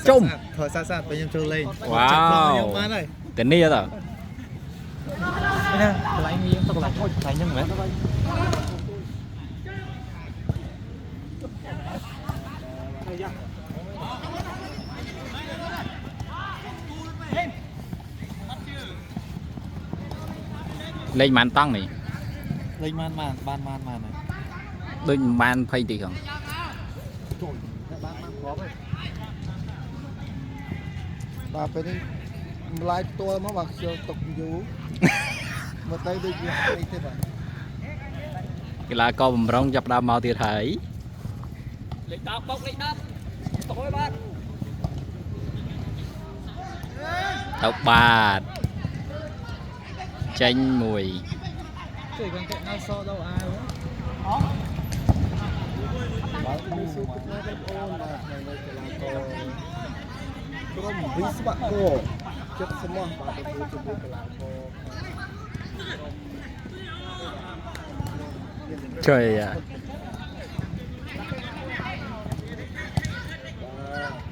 Chung thở xa bây giờ trôi lên. wow tên nia rồi Lại nghi tao lại thôi phải nhân vậy. lên màn tăng này Lên man này. đôi màn phay thì không Ban khó vậy. Bà phải đi lại tua mà bạc cho tục vũ. Một tay đi thế vậy. cái là co bầm rong chập đam màu thiệt hại lịch đập tối bát tộc bạt tranh mùi Chỉ cần cạnh ai so đâu ai đúng không? Bảo đi xuống cái nơi đất ôn là này này là có một ví bạn cô chất semua bảo đi xuống cái là cô trời ạ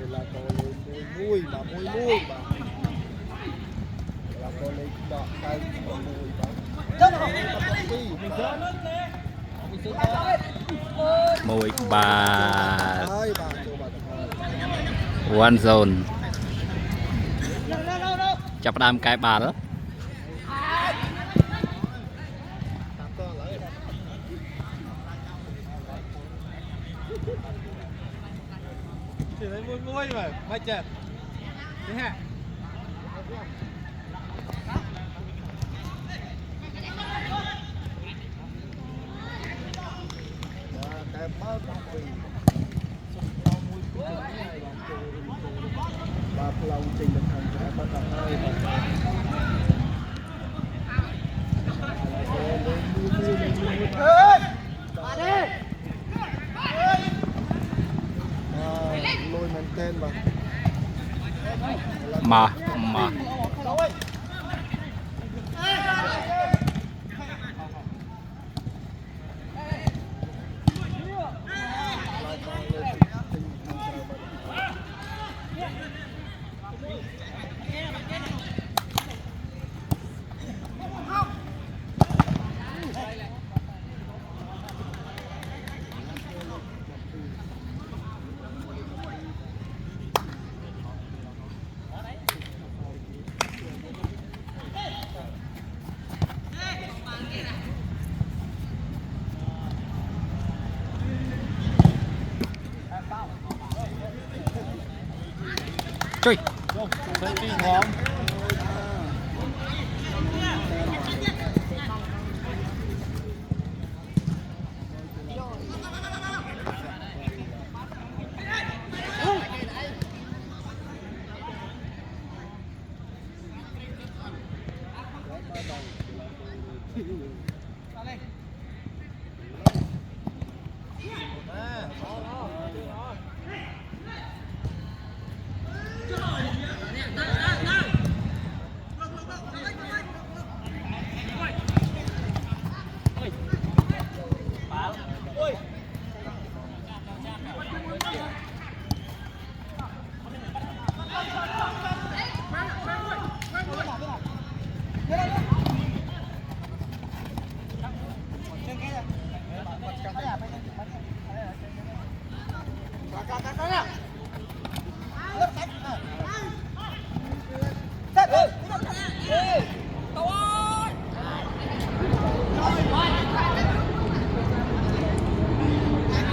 là cô mùi mà mùi mà là cô lấy đọt tay mùi mà mùi bạt one zone chập đam cái bà đó chỉ thấy mùi mà mai chẹp thế hả cái bao ba pulau trình được thành cái bắt đầu hơi lôi men tên mà chơi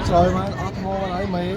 trời mà ớt mô lấy mấy